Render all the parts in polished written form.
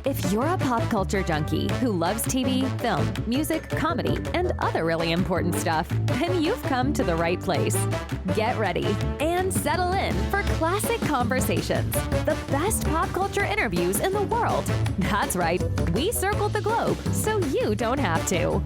If you're a pop culture junkie who loves TV, film, music, comedy, and other really important stuff, then you've come to the right place. Get ready and settle in for Classic Conversations, the best pop culture interviews in the world. That's right, we circled the globe so you don't have to.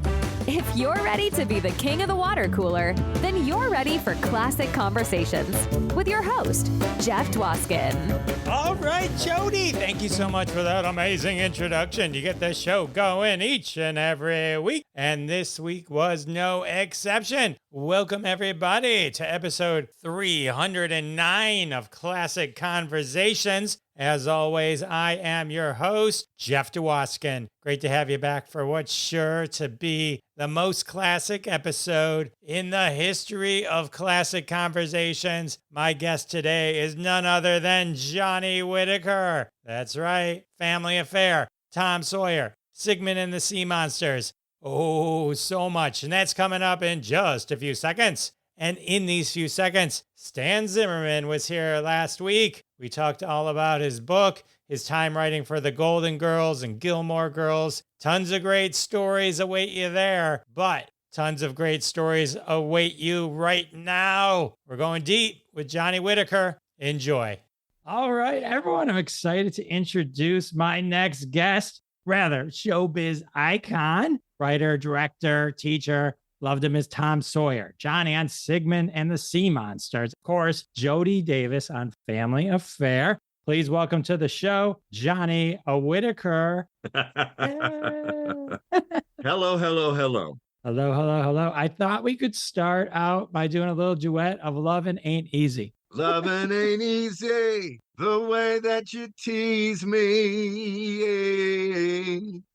If you're ready to be the king of the water cooler, then you're ready for Classic Conversations with your host, Jeff Dwoskin. All right, Jody, thank you so much for that amazing introduction. You get the show going each and every week, and this week was no exception. Welcome, everybody, to episode 309 of Classic Conversations. As always, I am your host, Jeff Dwoskin. Great to have you back for what's sure to be the most classic episode in the history of Classic Conversations. My guest today is none other than Johnny Whitaker. That's right, family affair, Tom Sawyer, Sigmund and the Sea Monsters. Oh, so much. And that's coming up in just a few seconds. And in these few seconds, Stan Zimmerman was here last week. We talked all about his book, his time writing for The Golden Girls and Gilmore Girls. Tons of great stories await you there, but tons of great stories await you right now. We're going deep with Johnny Whitaker. Enjoy. All right, everyone, I'm excited to introduce my next guest, rather showbiz icon, writer, director, teacher. Loved him as Tom Sawyer, Johnny on Sigmund and the Sea Monsters. Of course, Jody Davis on Family Affair. Please welcome to the show, Johnny Whitaker. Hello, hello, hello. Hello, hello, hello. I thought we could start out by doing a little duet of Lovin' Ain't Easy. Loving ain't easy, the way that you tease me.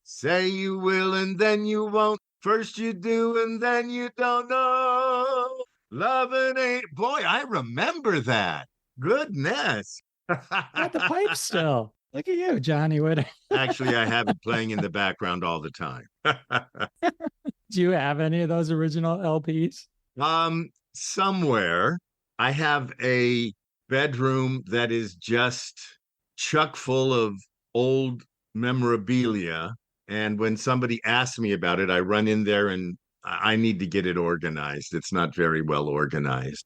Say you will and then you won't. First you do and then you don't know. Loving ain't... Boy, I remember that. Goodness. Got the pipe still. Look at you, Johnny Whitaker. Actually, I have it playing in the background all the time. Do you have any of those original LPs? Somewhere. I have a bedroom that is just chock full of old memorabilia. And when somebody asks me about it, I run in there and I need to get it organized. It's not very well organized.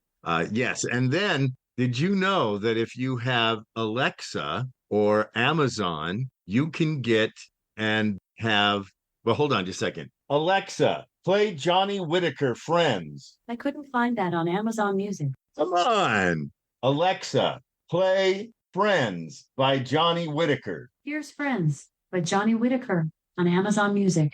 Yes. And then, did you know that if you have Alexa or Amazon, you can get and have, well, hold on just a second. Alexa, play Johnny Whitaker, Friends. I couldn't find that on Amazon Music. Come on. Alexa, play Friends by Johnny Whitaker. Here's Friends by Johnny Whitaker on Amazon Music.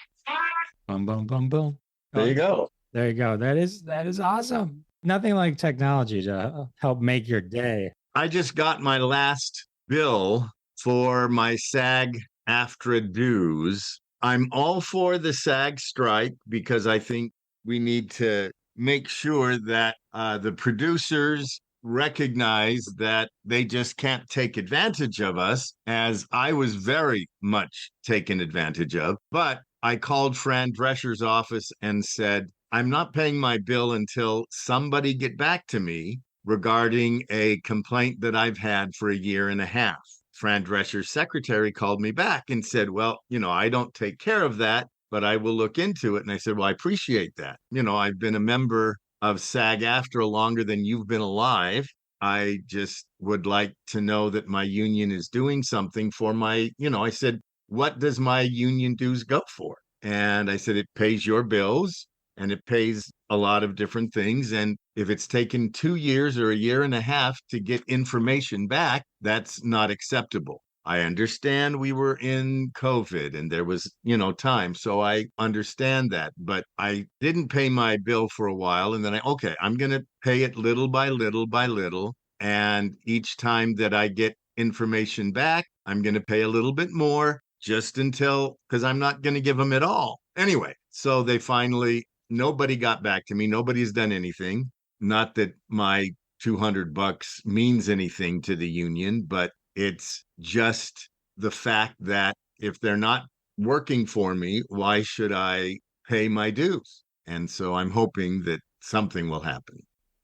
Boom, boom, boom, boom. There you go. There you go. That is awesome. Nothing like technology to help make your day. I just got my last bill for my SAG-AFTRA dues. I'm all for the SAG strike because I think we need to make sure that the producers recognize that they just can't take advantage of us, as I was very much taken advantage of. But I called Fran Drescher's office and said, I'm not paying my bill until somebody get back to me regarding a complaint that I've had for a year and a half. Fran Drescher's secretary called me back and said, well, I don't take care of that, but I will look into it. And I said, well, I appreciate that. I've been a member of SAG-AFTRA longer than you've been alive. I just would like to know that my union is doing something for my, I said, what does my union dues go for? And I said, it pays your bills and it pays a lot of different things. And if it's taken 2 years or a year and a half to get information back, that's not acceptable. I understand we were in COVID and there was, time. So I understand that, but I didn't pay my bill for a while. And then I'm going to pay it little by little by little. And each time that I get information back, I'm going to pay a little bit more just until, because I'm not going to give them it all. Anyway, so nobody got back to me. Nobody's done anything. Not that my $200 means anything to the union, but it's just the fact that if they're not working for me, why should I pay my dues? And so I'm hoping that something will happen.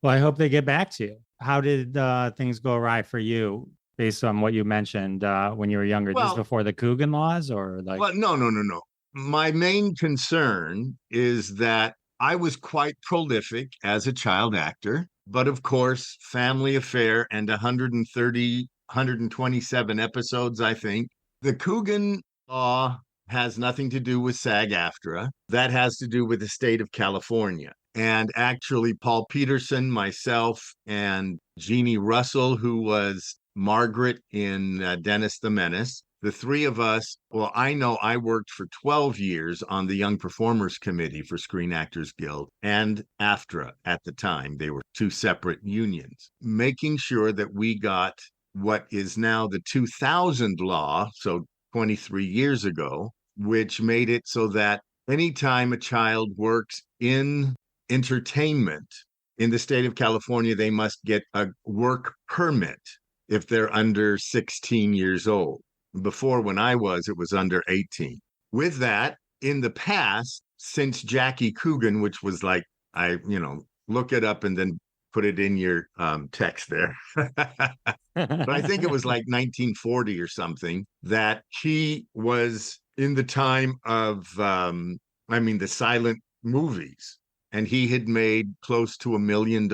Well, I hope they get back to you. How did things go awry for you? based on what you mentioned when you were younger? This is Well, before the Coogan laws or like? well, no. My main concern is that I was quite prolific as a child actor, but of course, Family Affair and 130, 127 episodes, I think. The Coogan Law has nothing to do with SAG-AFTRA. That has to do with the state of California. And actually, Paul Peterson, myself, and Jeannie Russell, who was Margaret in Dennis the Menace, the three of us, well, I know I worked for 12 years on the Young Performers Committee for Screen Actors Guild and AFTRA at the time. They were two separate unions, making sure that we got what is now the 2000 law, so 23 years ago, which made it so that anytime a child works in entertainment in the state of California, they must get a work permit if they're under 16 years old. Before, when I was, it was under 18. With that, in the past, since Jackie Coogan, which was like, look it up and then put it in your text there. But I think it was like 1940 or something that he was in the time of, the silent movies. And he had made close to $1 million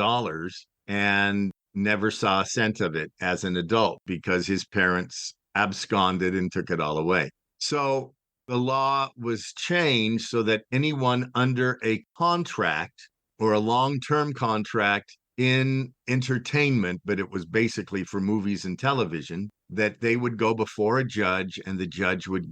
and never saw a cent of it as an adult because his parents absconded and took it all away. So the law was changed so that anyone under a contract or a long-term contract in entertainment, but it was basically for movies and television, that they would go before a judge and the judge would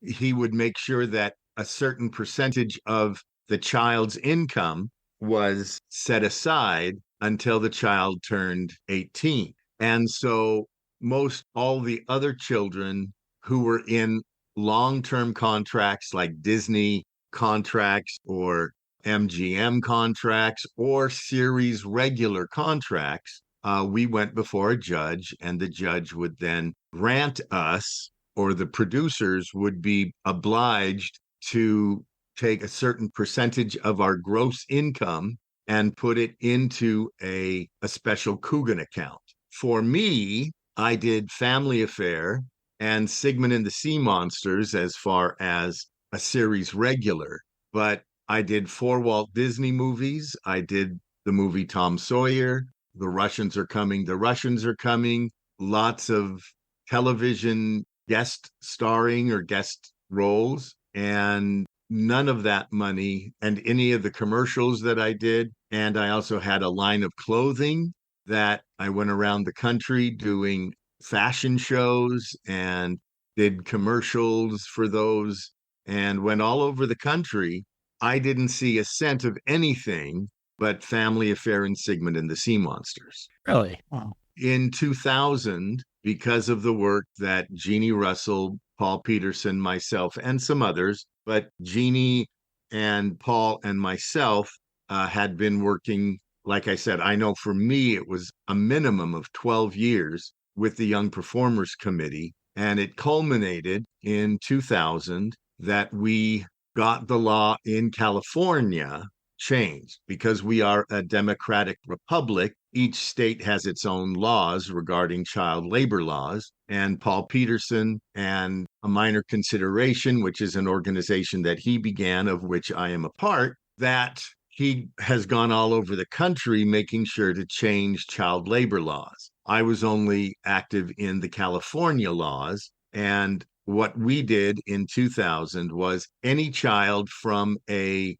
he would make sure that a certain percentage of the child's income was set aside until the child turned 18. And so most all the other children who were in long-term contracts like Disney contracts or MGM contracts or series regular contracts, we went before a judge and the judge would then grant us, or the producers would be obliged to take a certain percentage of our gross income and put it into a special Coogan account. For me, I did Family Affair and Sigmund and the Sea Monsters as far as a series regular, but I did 4 Walt Disney movies. I did the movie Tom Sawyer, The Russians Are Coming, The Russians Are Coming, lots of television guest starring or guest roles, and none of that money and any of the commercials that I did. And I also had a line of clothing that I went around the country doing fashion shows and did commercials for those and went all over the country. I didn't see a cent of anything but Family Affair and Sigmund and the Sea Monsters. Really? Wow. In 2000, because of the work that Jeannie Russell, Paul Peterson, myself, and some others, but Jeannie and Paul and myself had been working, like I said, I know for me, it was a minimum of 12 years with the Young Performers Committee. And it culminated in 2000 that we got the law in California changed because we are a democratic republic. Each state has its own laws regarding child labor laws. And Paul Peterson and A Minor Consideration, which is an organization that he began, of which I am a part, that he has gone all over the country making sure to change child labor laws. I was only active in the California laws. And what we did in 2000 was any child from an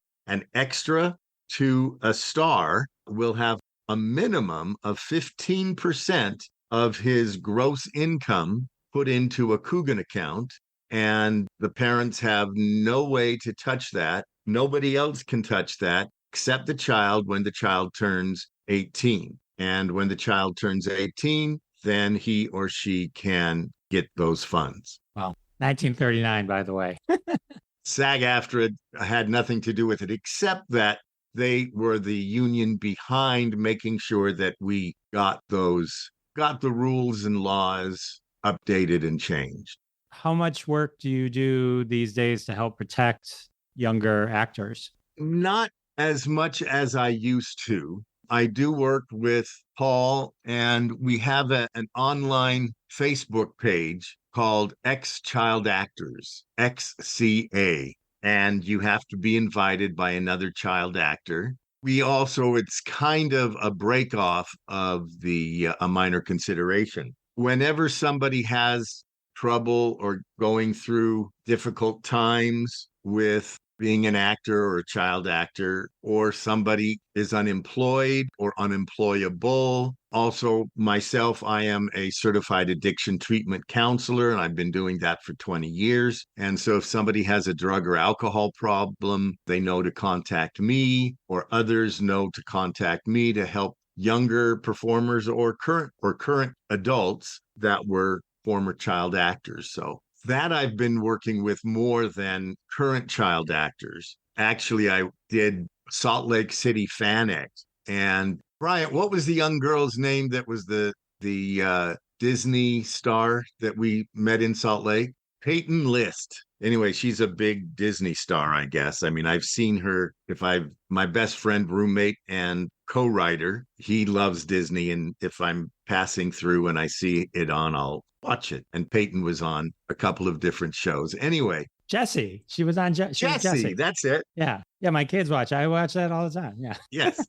extra to a star will have a minimum of 15% of his gross income put into a Coogan account. And the parents have no way to touch that. Nobody else can touch that except the child when the child turns 18. And when the child turns 18, then he or she can get those funds. Wow. 1939, by the way. SAG-AFTRA had nothing to do with it, except that they were the union behind making sure that we got the rules and laws updated and changed. How much work do you do these days to help protect younger actors? Not as much as I used to. I do work with Paul, and we have an online Facebook page called Ex Child Actors, XCA, and you have to be invited by another child actor. We also, it's kind of a break off of the a minor consideration. Whenever somebody has trouble or going through difficult times with being an actor or a child actor, or somebody is unemployed or unemployable. Also, myself, I am a certified addiction treatment counselor, and I've been doing that for 20 years. And so if somebody has a drug or alcohol problem, they know to contact me, or others know to contact me to help younger performers or current adults that were former child actors. So that I've been working with more than current child actors. Actually, I did Salt Lake City Fanex. And Bryant, what was the young girl's name that was the Disney star that we met in Salt Lake? Peyton List. Anyway, she's a big Disney star, I guess. I mean, I've seen her. My best friend, roommate, and co-writer, he loves Disney. And if I'm passing through and I see it on, I'll watch it. And Peyton was on a couple of different shows. Anyway, Jessie. She was on Jessie. That's it. Yeah. Yeah. My kids watch. I watch that all the time. Yeah. Yes.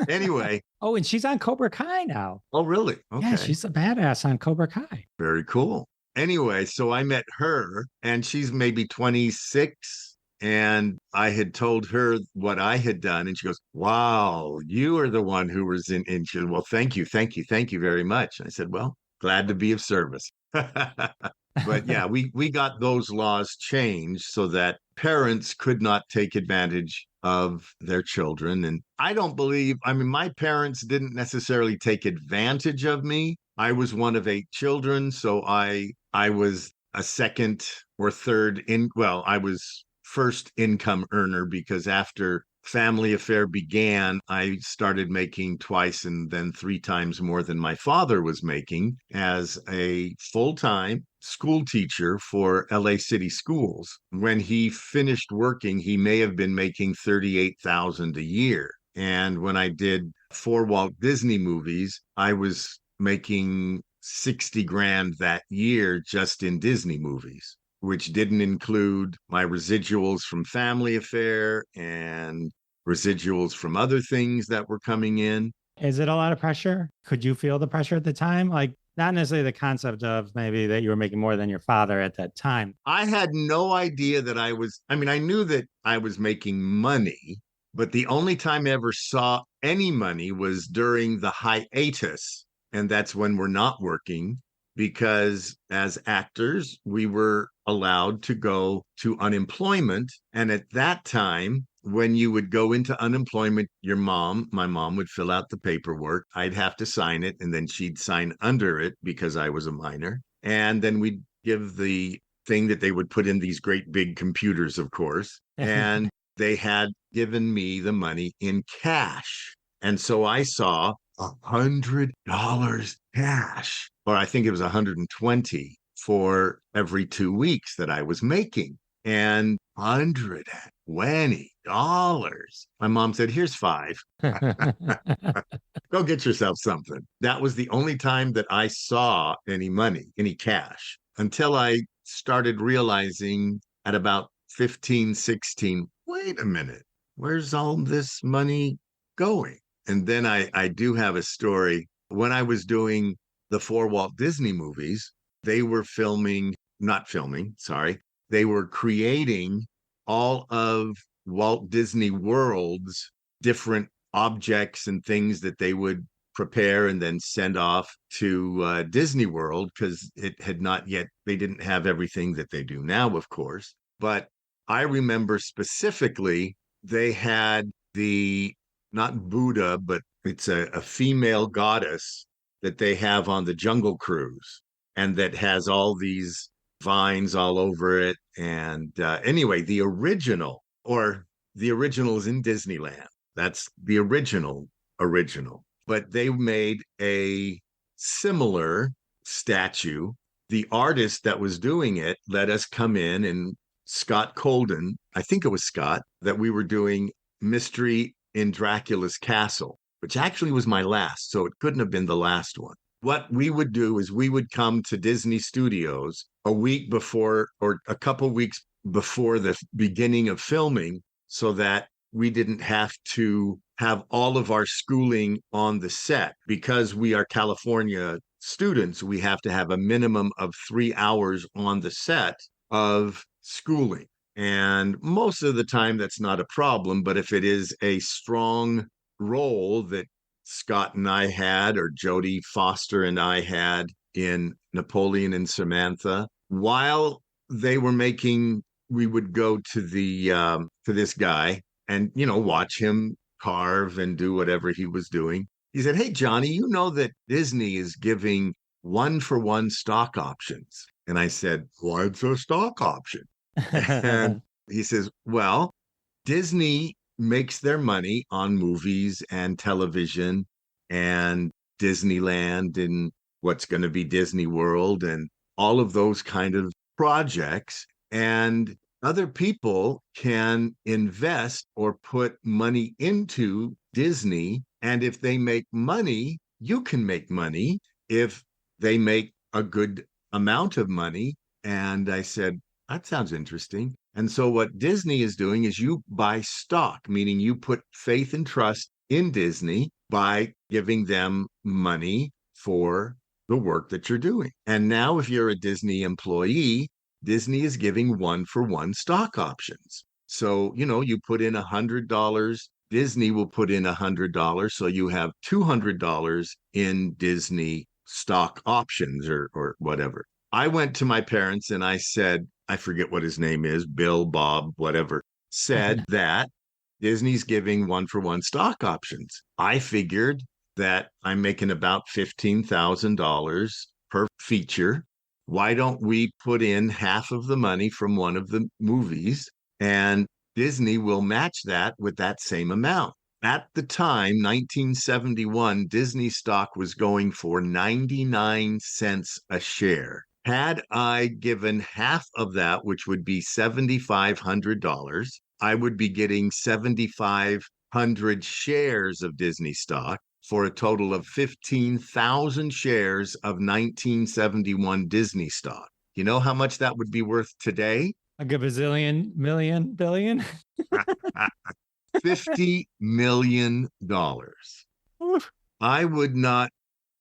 Anyway. Oh, and she's on Cobra Kai now. Oh, really? Okay. Yeah. She's a badass on Cobra Kai. Very cool. Anyway, so I met her, and she's maybe 26. And I had told her what I had done. And she goes, wow, you are the one who was in. And she said, well, thank you very much. And I said, well, glad to be of service. But yeah, we got those laws changed so that parents could not take advantage of their children. And I mean, my parents didn't necessarily take advantage of me. I was one of 8 children, so I was a second or third I was first income earner, because after family affair began, I started making twice and then 3 times more than my father was making as a full-time school teacher for LA City Schools. When he finished working, he may have been making $38,000 a year. And when I did 4 Walt Disney movies, I was making 60 grand that year just in Disney movies, which didn't include my residuals from family affair and residuals from other things that were coming in. Is it a lot of pressure? Could you feel the pressure at the time? Like, not necessarily the concept of maybe that you were making more than your father at that time. I had no idea that I knew that I was making money, but the only time I ever saw any money was during the hiatus. And that's when we're not working, because as actors, we were allowed to go to unemployment. And at that time, when you would go into unemployment, my mom would fill out the paperwork. I'd have to sign it, and then she'd sign under it because I was a minor. And then we'd give the thing that they would put in these great big computers, of course. And they had given me the money in cash. And so I saw $100 cash, or I think it was 120 for every 2 weeks that I was making. And $120. My mom said, here's 5. Go get yourself something. That was the only time that I saw any money, any cash, until I started realizing at about 15, 16, wait a minute, where's all this money going? And then I do have a story. When I was doing the 4 Walt Disney movies, they were they were creating all of Walt Disney World's different objects and things that they would prepare and then send off to Disney World, because it had not yet, they didn't have everything that they do now, of course. But I remember specifically, they had not Buddha, but it's a female goddess that they have on the Jungle Cruise, and that has all these vines all over it. And anyway, the original is in Disneyland. That's the original. But they made a similar statue. The artist that was doing it let us come in, and Scott Colden, I think it was Scott, that we were doing Mystery in Dracula's Castle. which actually was my last. So it couldn't have been the last one. What we would do is we would come to Disney Studios a week before or a couple weeks before the beginning of filming so that we didn't have to have all of our schooling on the set. Because we are California students, we have to have a minimum of 3 hours on the set of schooling. And most of the time, that's not a problem. But if it is a strong role that Scott and I had, or Jodie Foster and I had in Napoleon and Samantha, while they were making, we would go to to this guy and, watch him carve and do whatever he was doing. He said, "Hey, Johnny, you know that Disney is giving 1-for-1 stock options." And I said, "What's a stock option?" And he says, "Well, Disney makes their money on movies and television and Disneyland and what's going to be Disney World and all of those kind of projects. And other people can invest or put money into Disney. And if they make money, you can make money if they make a good amount of money." And I said, "That sounds interesting." And so what Disney is doing is you buy stock, meaning you put faith and trust in Disney by giving them money for the work that you're doing. And now if you're a Disney employee, Disney is giving 1-for-1 stock options. So, you put in $100, Disney will put in $100. So you have $200 in Disney stock options or whatever. I went to my parents and I said, I forget what his name is, Bill, Bob, whatever, said that Disney's giving 1-for-1 stock options. I figured that I'm making about $15,000 per feature. Why don't we put in half of the money from one of the movies and Disney will match that with that same amount? At the time, 1971, Disney stock was going for 99 cents a share. Had I given half of that, which would be $7,500, I would be getting 7,500 shares of Disney stock for a total of 15,000 shares of 1971 Disney stock. You know how much that would be worth today? Like a bazillion, million, billion? $50 million. I would not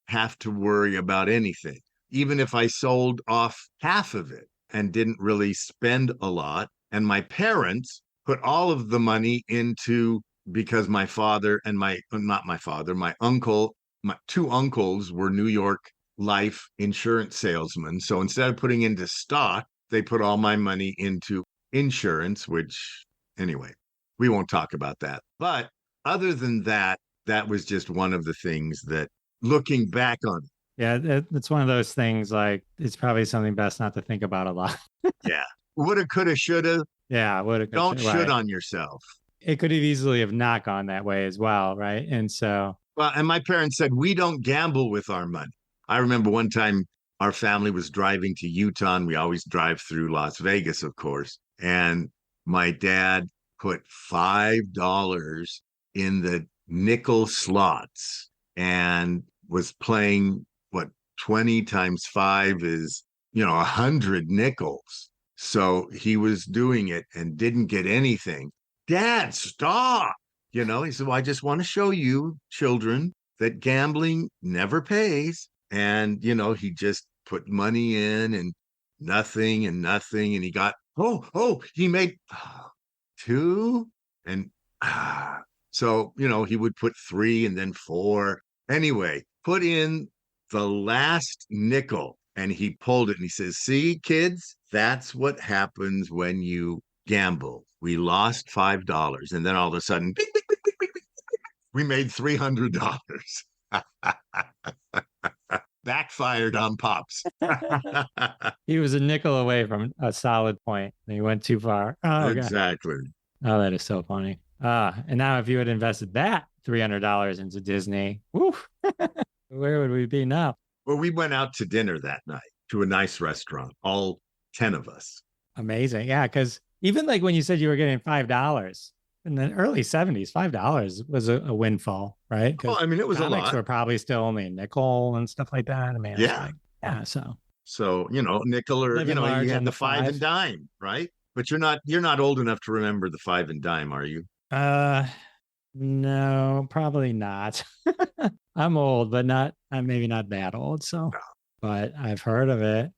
have to worry about anything. Even if I sold off half of it and didn't really spend a lot. And my parents put all of the money into, because my father and my uncle, my two uncles were New York life insurance salesmen. So instead of putting into stock, they put all my money into insurance, which anyway, we won't talk about that. But other than that, that was just one of the things that, looking back on it, yeah, it's one of those things, like, it's probably something best not to think about a lot. yeah. Woulda, coulda, shoulda. Yeah, woulda, coulda, Don't should right. on yourself. It could have easily have not gone that way as well, right? And so... Well, and my parents said, we don't gamble with our money. I remember one time our family was driving to Utah, and we always drive through Las Vegas, of course. And my dad put $5 in the nickel slots and was playing, 20 times 5 is, 100 nickels. So he was doing it and didn't get anything. Dad, stop. He said, well, I just want to show you children that gambling never pays. And, he just put money in and nothing and nothing. And he got, he made 2. And so, he would put 3 and then 4. Anyway, put in the last nickel and he pulled it and he says, see, kids, that's what happens when you gamble. We lost $5. And then all of a sudden, bing, bing, bing, bing, bing, bing, we made $300. Backfired on Pops. He was a nickel away from a solid point. He went too far. Oh, exactly. God. Oh, that is so funny. And now if you had invested that $300 into Disney, where would we be now? Well, we went out to dinner that night to a nice restaurant, all 10 of us. Amazing. Yeah, because even like when you said you were getting $5, in the early 70s, $5 was a windfall, right? Well, Because I mean, it was a comics lot. were probably still only a nickel and stuff like that. I mean, it's Yeah. like, yeah, so So, nickel or, living you large had on the the five five. and dime, right? But you're not old enough to remember the five and dime, are you? Uh, no, probably not. I'm old, but I'm maybe not that old. So, but I've heard of it.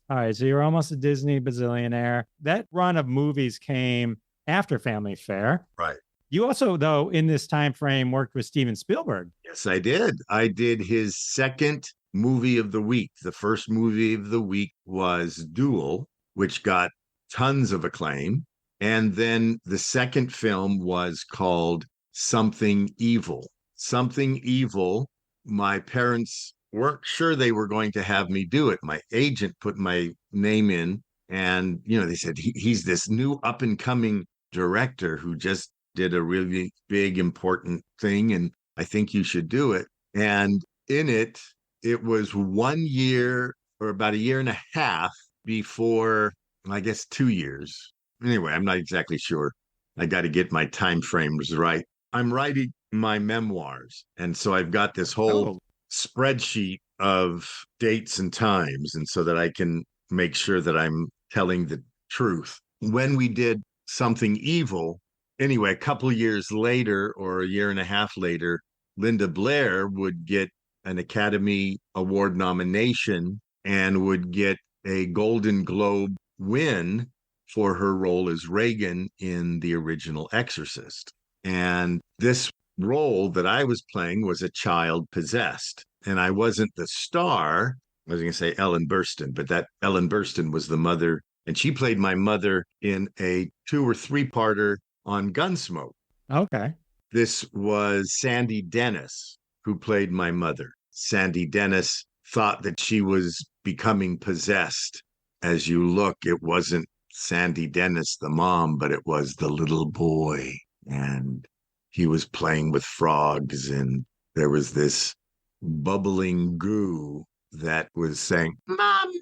All right, so you're almost a Disney bazillionaire. That run of movies came after Family Fair. Right. You also, though, in this time frame, worked with Steven Spielberg. Yes, I did. I did his second movie of the week. The first movie of the week was Duel, which got tons of acclaim. And then the second film was called Something Evil. Something Evil. My parents weren't sure they were going to have me do it. My agent put my name in, and they said he's this new up and coming director who just did a really big important thing, and I think you should do it. And in it, it was 1 year or about a year and a half before, I guess 2 years. Anyway, I'm not exactly sure. I got to get my time frames right. I'm writing my memoirs, and so I've got this whole spreadsheet of dates and times, and so that I can make sure that I'm telling the truth. When we did Something Evil, anyway, a couple of years later, or a year and a half later, Linda Blair would get an Academy Award nomination and would get a Golden Globe win for her role as Reagan in the original Exorcist. And this role that I was playing was a child possessed. And I wasn't the star. I was going to say Ellen Burstyn, but that Ellen Burstyn was the mother. And she played my mother in a 2 or 3-parter on Gunsmoke. Okay. This was Sandy Dennis who played my mother. Sandy Dennis thought that she was becoming possessed. As you look, it wasn't Sandy Dennis, the mom, but it was the little boy. And he was playing with frogs, and there was this bubbling goo that was saying, Mom,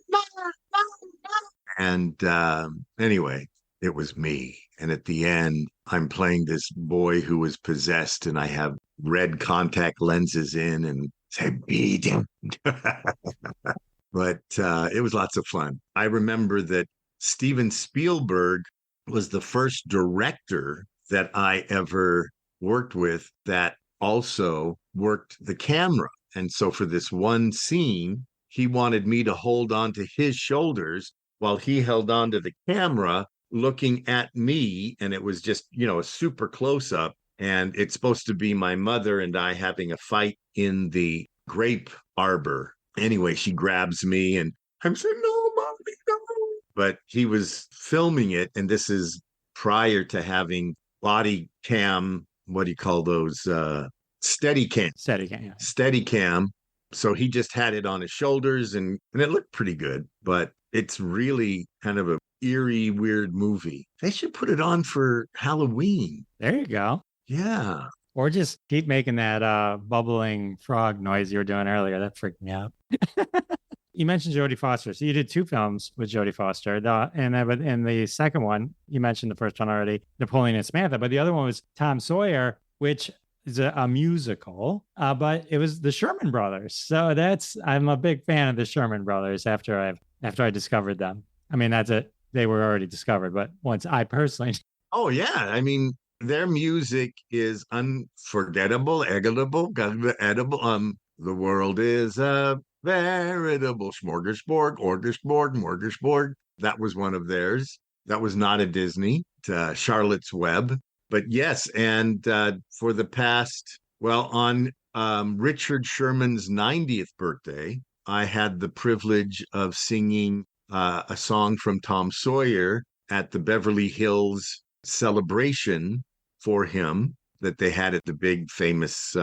Mom, Mom, Mom. And anyway, it was me. And at the end, I'm playing this boy who was possessed, and I have red contact lenses in and say, beat him. But it was lots of fun. I remember that Steven Spielberg was the first director that I ever worked with that also worked the camera. And so for this one scene, he wanted me to hold on to his shoulders while he held on to the camera looking at me. And it was just, a super close up. And it's supposed to be my mother and I having a fight in the grape arbor. Anyway, she grabs me and I'm saying, no, mommy, no. But he was filming it. And this is prior to having body cam, what do you call those? Steady cam. Steady cam. So he just had it on his shoulders and it looked pretty good. But it's really kind of a eerie, weird movie. They should put it on for Halloween. There you go. Yeah. Or just keep making that bubbling frog noise you were doing earlier. That freaked me out. You mentioned Jodie Foster. So you did 2 films with Jodie Foster. And in the second one, you mentioned the first one already, Napoleon and Samantha. But the other one was Tom Sawyer, which is a musical, but it was the Sherman Brothers. So I'm a big fan of the Sherman Brothers after I discovered them. I mean, that's it. They were already discovered, but once I personally. Oh, yeah. I mean, their music is unforgettable, edible. The world is a veritable smorgasbord. That was one of theirs. That was not a Disney, Charlotte's Web. But yes, and for the past, on Richard Sherman's 90th birthday, I had the privilege of singing a song from Tom Sawyer at the Beverly Hills celebration for him that they had at the big, famous,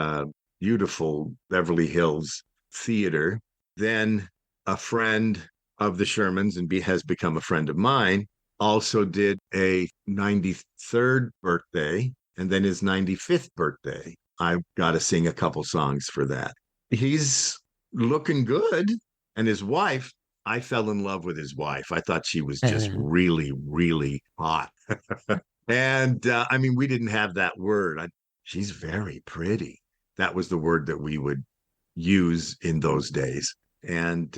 beautiful Beverly Hills theater. Then a friend of the Shermans and has become a friend of mine also did a 93rd birthday and then his 95th birthday. I've got to sing a couple songs for that. He's looking good. And his wife, I fell in love with his wife. I thought she was just really, really hot. And I mean, we didn't have that word. She's very pretty. That was the word that we would use in those days. And,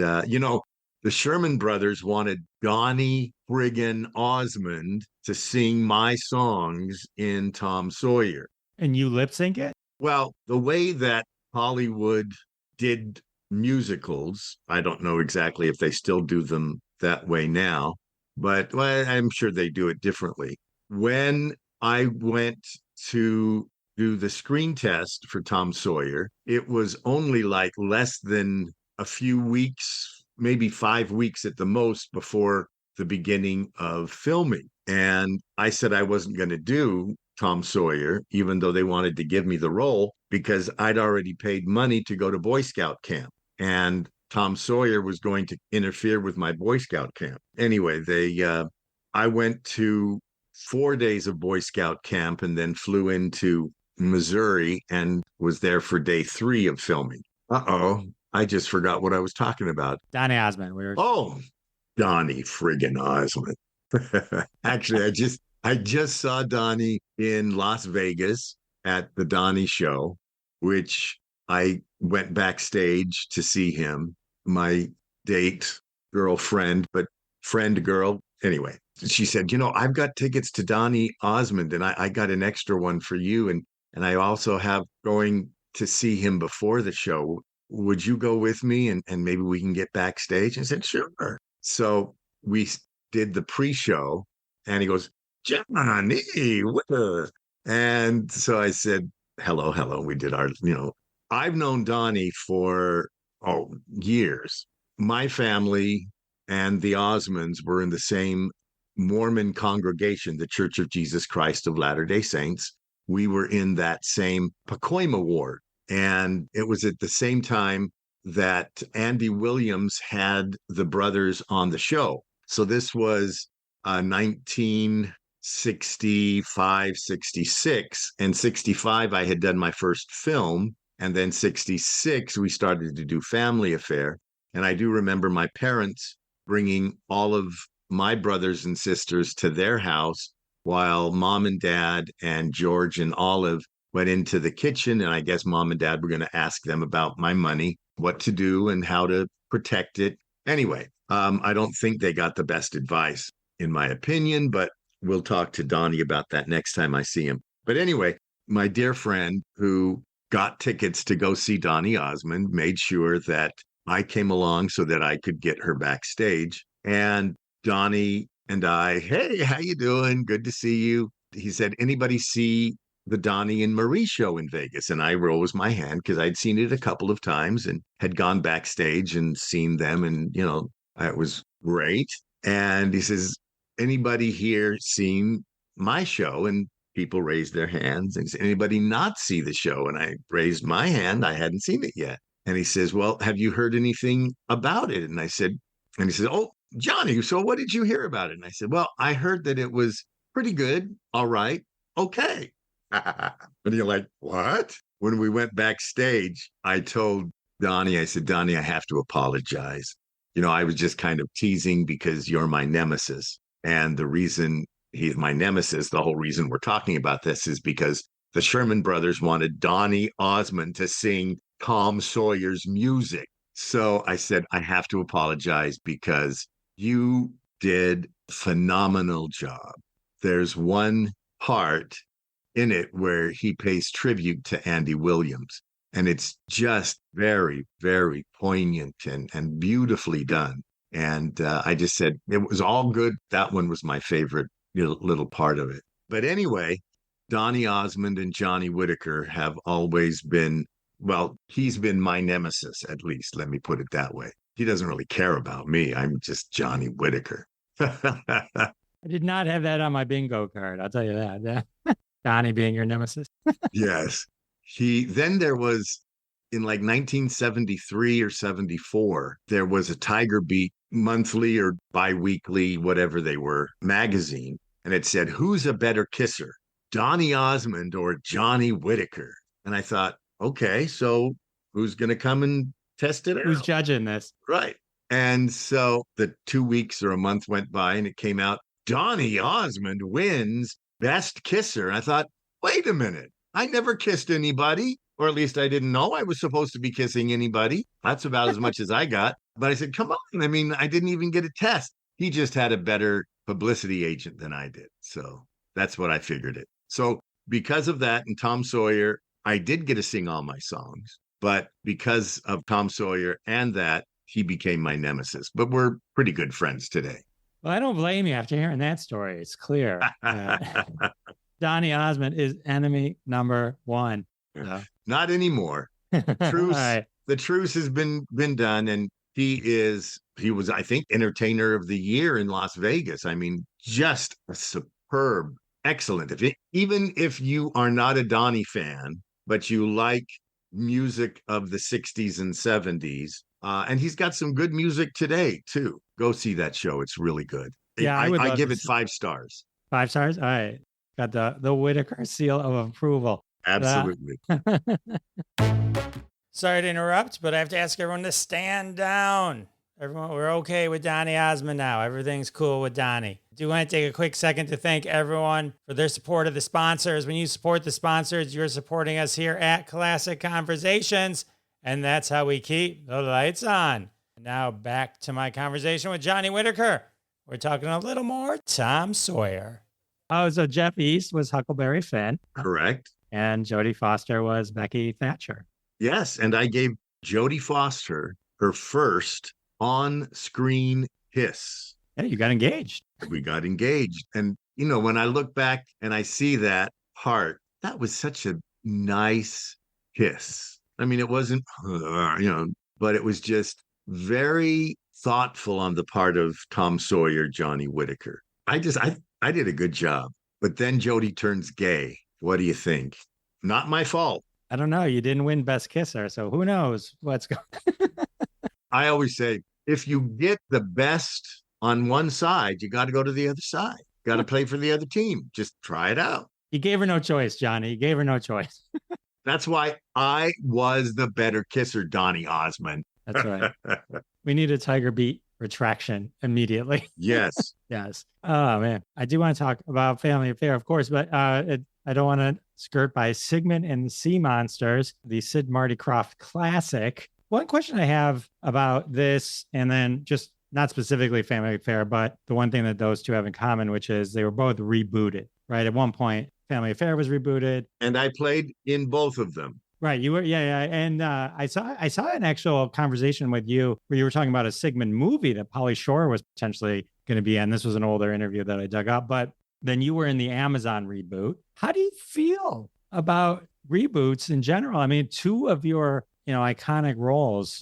the Sherman brothers wanted Donny friggin' Osmond to sing my songs in Tom Sawyer. And you lip sync it? Well, the way that Hollywood did musicals, I don't know exactly if they still do them that way now, but well, I'm sure they do it differently. When I went to do the screen test for Tom Sawyer, it was only like less than a few weeks, maybe 5 weeks at the most before the beginning of filming. And I said I wasn't going to do Tom Sawyer, even though they wanted to give me the role, because I'd already paid money to go to Boy Scout camp. And Tom Sawyer was going to interfere with my Boy Scout camp. Anyway, I went to 4 days of Boy Scout camp and then flew into Missouri and was there for day 3 of filming. Uh-oh, I just forgot what I was talking about. Donny Osmond. Oh, Donny friggin' Osmond. Actually, I just saw Donny in Las Vegas at the Donny show, which I went backstage to see him. My date, girlfriend, but friend girl. Anyway, she said, I've got tickets to Donny Osmond and I got an extra one for you. And I also have going to see him before the show. Would you go with me and maybe we can get backstage? I said, sure. So we did the pre-show and he goes, Johnny, what? And so I said, hello. We did our, I've known Donny for years. My family and the Osmonds were in the same Mormon congregation, the Church of Jesus Christ of Latter-day Saints. We were in that same Pacoima ward. And it was at the same time that Andy Williams had the brothers on the show. So this was 1965, 66. And 65, I had done my first film. And then 66, we started to do Family Affair. And I do remember my parents bringing all of my brothers and sisters to their house while Mom and Dad and George and Olive went into the kitchen. And I guess Mom and Dad were going to ask them about my money, what to do and how to protect it. Anyway, I don't think they got the best advice, in my opinion, but we'll talk to Donny about that next time I see him. But anyway, my dear friend who got tickets to go see Donny Osmond made sure that I came along so that I could get her backstage. And Donny and I, hey, how you doing? Good to see you. He said, anybody see the Donny and Marie show in Vegas? And I rose my hand because I'd seen it a couple of times and had gone backstage and seen them. And, it was great. And he says, anybody here seen my show? And people raised their hands. And he said, anybody not see the show? And I raised my hand. I hadn't seen it yet. And he says, well, have you heard anything about it? And he said, oh, Johnny, so what did you hear about it? And I said, well, I heard that it was pretty good. All right. Okay. And you're like, what? When we went backstage, I told Donny, I said, Donny, I have to apologize. I was just kind of teasing because you're my nemesis. And the reason he's my nemesis, the whole reason we're talking about this is because the Sherman brothers wanted Donny Osmond to sing Tom Sawyer's music. So I said, I have to apologize because you did a phenomenal job. There's one part in it where he pays tribute to Andy Williams. And it's just very, very poignant and beautifully done. And I just said, it was all good. That one was my favorite little part of it. But anyway, Donny Osmond and Johnny Whitaker have always been, well, he's been my nemesis, at least. Let me put it that way. He doesn't really care about me. I'm just Johnny Whitaker. I did not have that on my bingo card. I'll tell you that. Donny being your nemesis. Yes. Then there was in like 1973 or 74, there was a Tiger Beat monthly or biweekly, whatever they were, magazine. And it said, who's a better kisser, Donny Osmond or Johnny Whitaker? And I thought, okay, so who's going to come and test it out? Who's judging this? Right. And so the 2 weeks or a month went by and it came out, Donny Osmond wins best kisser. And I thought, wait a minute, I never kissed anybody, or at least I didn't know I was supposed to be kissing anybody. That's about as much as I got. But I said, come on. I mean, I didn't even get a test. He just had a better publicity agent than I did. So that's what I figured it. So because of that and Tom Sawyer, I did get to sing all my songs. But because of Tom Sawyer and that, he became my nemesis. But we're pretty good friends today. Well, I don't blame you after hearing that story. It's clear. Donny Osmond is enemy number one. So. Not anymore. Truce. Right. The truce has been done, and he was, I think, entertainer of the year in Las Vegas. I mean, just a superb, excellent. Even if you are not a Donny fan, but you like music of the 60s and 70s, and he's got some good music today too. Go see that show. It's really good. Yeah, I give it 5 stars. 5 stars? All right. Got the Whitaker seal of approval. Absolutely. Sorry to interrupt, but I have to ask everyone to stand down. Everyone, we're okay with Donny Osmond now. Everything's cool with Donny. I do want to take a quick second to thank everyone for their support of the sponsors. When you support the sponsors, you're supporting us here at Classic Conversations, and that's how we keep the lights on. Now back to my conversation with Johnny Whitaker. We're talking a little more Tom Sawyer. Oh, so Jeff East was Huckleberry Finn. Correct. And Jodie Foster was Becky Thatcher. Yes, and I gave Jodie Foster her first on-screen kiss. Yeah, you got engaged. We got engaged. And, you know, when I look back and I see that part, that was such a nice kiss. I mean, it wasn't, but it was just very thoughtful on the part of Tom Sawyer, Johnny Whitaker. I did a good job. But then Jodie turns gay. What do you think? Not my fault. I don't know. You didn't win Best Kisser, so who knows what's going on. I always say, if you get the best on one side, you got to go to the other side. Got to play for the other team. Just try it out. You gave her no choice, Johnny. You gave her no choice. That's why I was the better kisser, Donny Osmond. That's right. We need a Tiger Beat retraction immediately. Yes. Yes. Oh, man. I do want to talk about Family Affair, of course, but I don't want to skirt by Sigmund and the Sea Monsters, the Sid Marty Krofft classic. One question I have about this, and then just not specifically Family Affair, but the one thing that those two have in common, which is they were both rebooted, right? At one point, Family Affair was rebooted. And I played in both of them. Right. You were. Yeah. And I saw an actual conversation with you where you were talking about a Sigmund movie that Pauly Shore was potentially going to be in. This was an older interview that I dug up, but then you were in the Amazon reboot. How do you feel about reboots in general? I mean, 2 of your, iconic roles,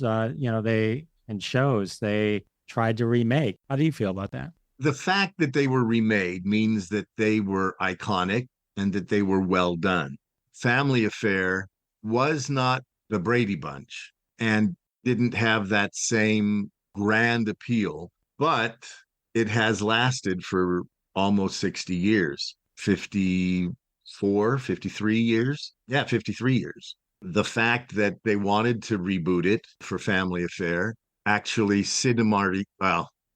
they tried to remake. How do you feel about that? The fact that they were remade means that they were iconic and that they were well done. Family Affair was not the Brady Bunch and didn't have that same grand appeal, but it has lasted for almost 60 years, 53 years. Yeah, 53 years. The fact that they wanted to reboot it for Family Affair, actually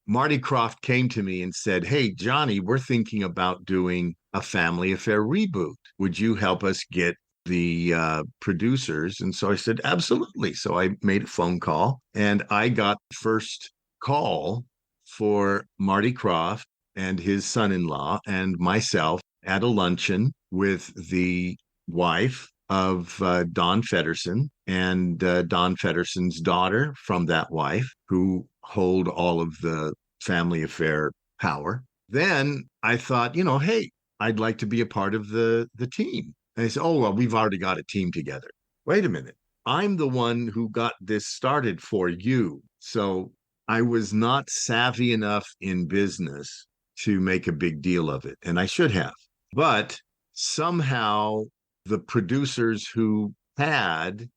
Marty Krofft came to me and said, "Hey, Johnny, we're thinking about doing a Family Affair reboot. Would you help us get the producers?" And so I said, absolutely. So I made a phone call and I got the first call for Marty Krofft and his son-in-law and myself at a luncheon with the wife of Don Feddersen and Don Feddersen's daughter from that wife, who hold all of the Family Affair power. Then I thought, hey, I'd like to be a part of the team. And they said, oh, well, we've already got a team together. Wait a minute. I'm the one who got this started for you. So I was not savvy enough in business to make a big deal of it. And I should have. But somehow the producers who had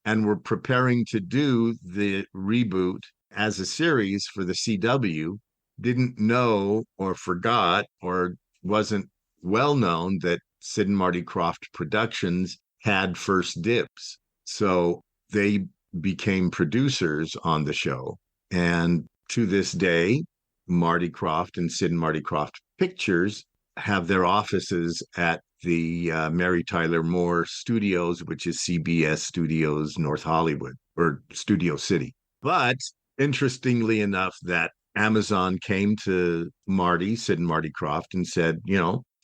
and were preparing to do the reboot as a series for the CW didn't know or forgot or wasn't well known that Sid and Marty Krofft Productions had first dibs. So they became producers on the show. And to this day, Marty Krofft and Sid and Marty Krofft Pictures have their offices at the Mary Tyler Moore Studios, which is CBS Studios North Hollywood or Studio City. But interestingly enough, that Amazon came to Marty, Sid and Marty Krofft, and said,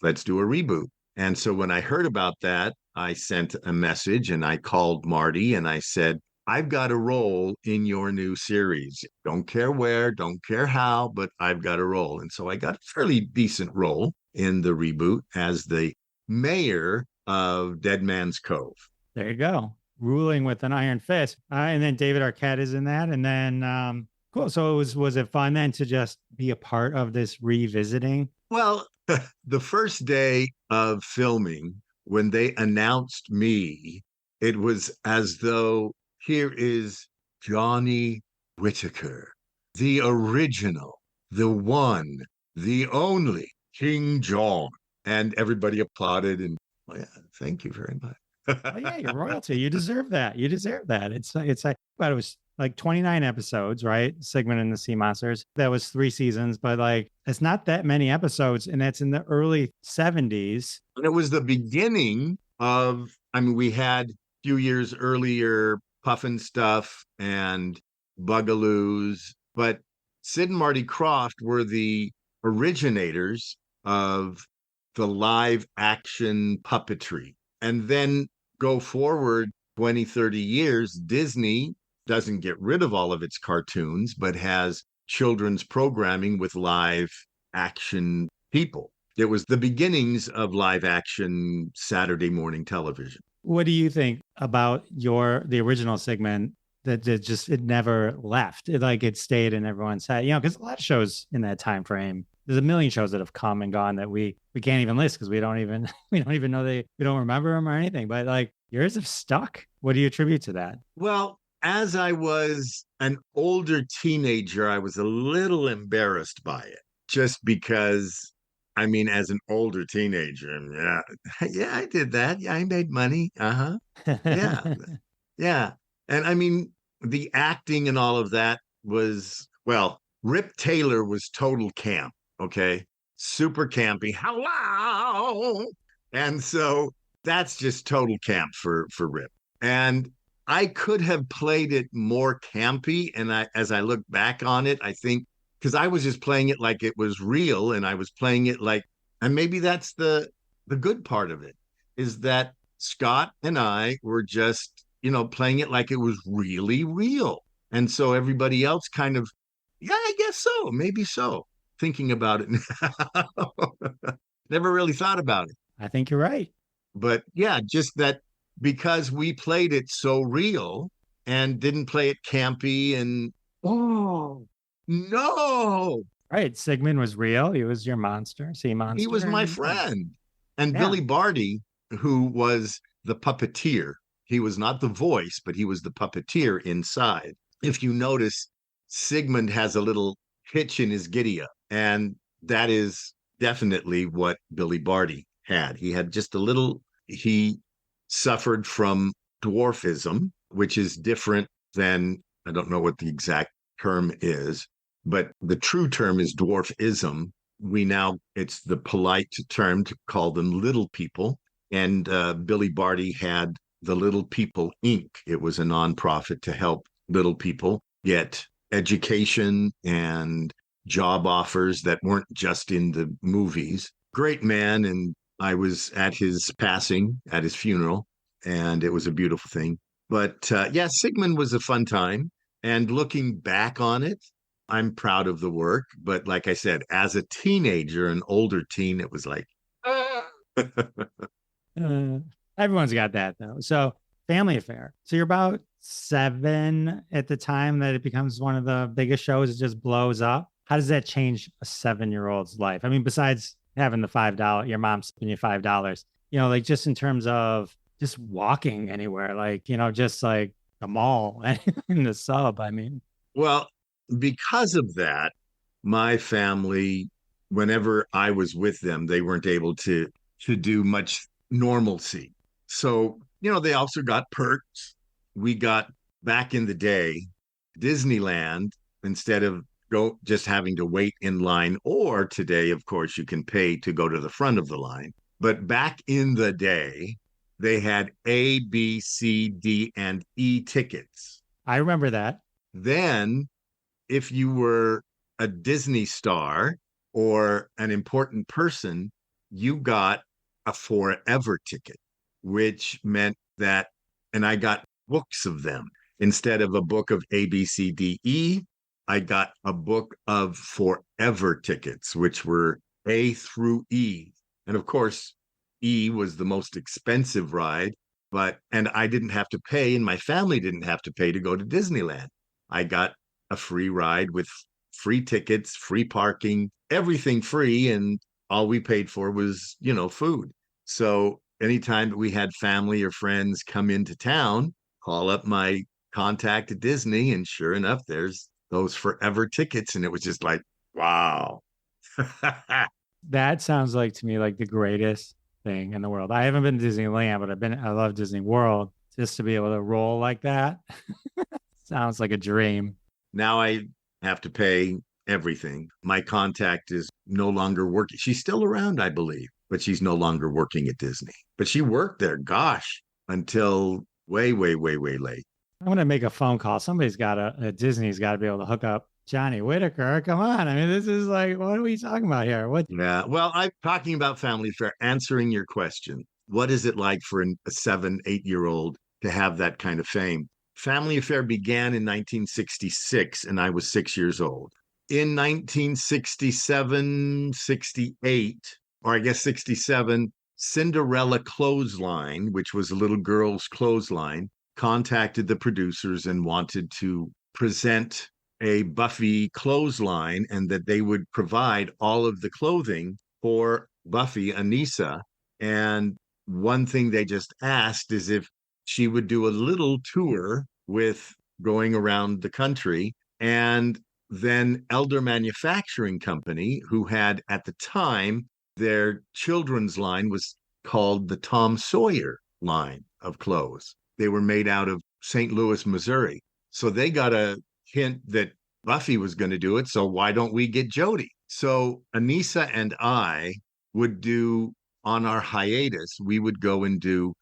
let's do a reboot. And so when I heard about that, I sent a message and I called Marty and I said, I've got a role in your new series. Don't care where, don't care how, but I've got a role. And so I got a fairly decent role in the reboot as the mayor of Dead Man's Cove. There you go. Ruling with an iron fist. And then David Arquette is in that. And then, cool. So was it fun then to just be a part of this revisiting? Well, the first day of filming, when they announced me, it was as though here is Johnny Whitaker, the original, the one, the only King John. And everybody applauded and, oh, yeah, thank you very much. Oh, yeah, you're royalty. You deserve that. You deserve that. It's like, but it was like 29 episodes, right? Sigmund and the Sea Monsters. That was 3 seasons, but like, it's not that many episodes. And that's in the early 70s. And it was the beginning of, we had a few years earlier Puffin Stuff and Bugaloos, but Sid and Marty Krofft were the originators of the live action puppetry. And then go forward 20, 30 years, Disney doesn't get rid of all of its cartoons, but has children's programming with live action people. It was the beginnings of live action Saturday morning television. What do you think about the original Sigmund that it never left? It stayed in everyone's head, because a lot of shows in that time frame, there's a million shows that have come and gone that we can't even list because we don't even know we don't remember them or anything. But like yours have stuck. What do you attribute to that? Well, as I was an older teenager, I was a little embarrassed by it just because, as an older teenager, yeah, I did that. Yeah, I made money. Yeah. Yeah. And the acting and all of that was, well, Rip Taylor was total camp. Okay. Super campy. Hello. And so that's just total camp for Rip. And I could have played it more campy. And as I look back on it, I think, because I was just playing it like it was real, and I was playing it like, and maybe that's the good part of it, is that Scott and I were just, playing it like it was really real. And so everybody else kind of, yeah, I guess so, maybe so, thinking about it now. Never really thought about it. I think you're right. But yeah, just that because we played it so real and didn't play it campy and, oh, no. Right. Sigmund was real. He was your sea monster. He was my friend. And yeah. Billy Barty, who was the puppeteer, he was not the voice, but he was the puppeteer inside. If you notice, Sigmund has a little hitch in his giddy-up, and that is definitely what Billy Barty had. He had just he suffered from dwarfism, which is different than, I don't know what the exact term is, but the true term is dwarfism. It's the polite term to call them little people. And Billy Barty had the Little People Inc. It was a nonprofit to help little people get education and job offers that weren't just in the movies. Great man. And I was at his passing, at his funeral, and it was a beautiful thing. But yeah, Sigmund was a fun time. And looking back on it, I'm proud of the work. But like I said, as a teenager, an older teen, it was like, everyone's got that though. So Family Affair. So you're about 7 at the time that it becomes one of the biggest shows. It just blows up. How does that change a 7-year-old's life? Besides having the $5, your mom's giving you $5, just in terms of just walking anywhere, just like the mall in the sub. Well, because of that, my family, whenever I was with them, they weren't able to do much normalcy. So, they also got perks. We got, back in the day, Disneyland, instead of go just having to wait in line. Or today, of course, you can pay to go to the front of the line. But back in the day, they had A, B, C, D, and E tickets. I remember that. Then, if you were a Disney star or an important person, you got a forever ticket, which meant that, and I got books of them. Instead of a book of A, B, C, D, E, I got a book of forever tickets, which were A through E. And of course, E was the most expensive ride, and I didn't have to pay, and my family didn't have to pay to go to Disneyland. I got a free ride with free tickets, free parking, everything free. And all we paid for was, food. So anytime that we had family or friends come into town, call up my contact at Disney, and sure enough, there's those forever tickets. And it was just like, wow. That sounds like to me like the greatest thing in the world. I haven't been to Disneyland, but I love Disney World. Just to be able to roll like that sounds like a dream. Now I have to pay everything. My contact is no longer working. She's still around, I believe, but she's no longer working at Disney. But she worked there, gosh, until way, way, way, way late. I'm going to make a phone call. Disney's got to be able to hook up Johnny Whitaker. Come on. I mean, this is like, what are we talking about here? What? Yeah. Well, I'm talking about family affair, answering your question. What is it like for a 7, 8-year-old to have that kind of fame? Family Affair began in 1966, and I was 6 years old. In 1967, 68, or I guess 67, Cinderella Clothesline, which was a little girl's clothesline, contacted the producers and wanted to present a Buffy clothesline, and that they would provide all of the clothing for Buffy, Anissa. And one thing they just asked is if she would do a little tour with going around the country. And then Elder Manufacturing Company, who had at the time, their children's line was called the Tom Sawyer line of clothes. They were made out of St. Louis, Missouri. So they got a hint that Buffy was going to do it. So why don't we get Jody? So Anissa and I would do, on our hiatus, we would go and do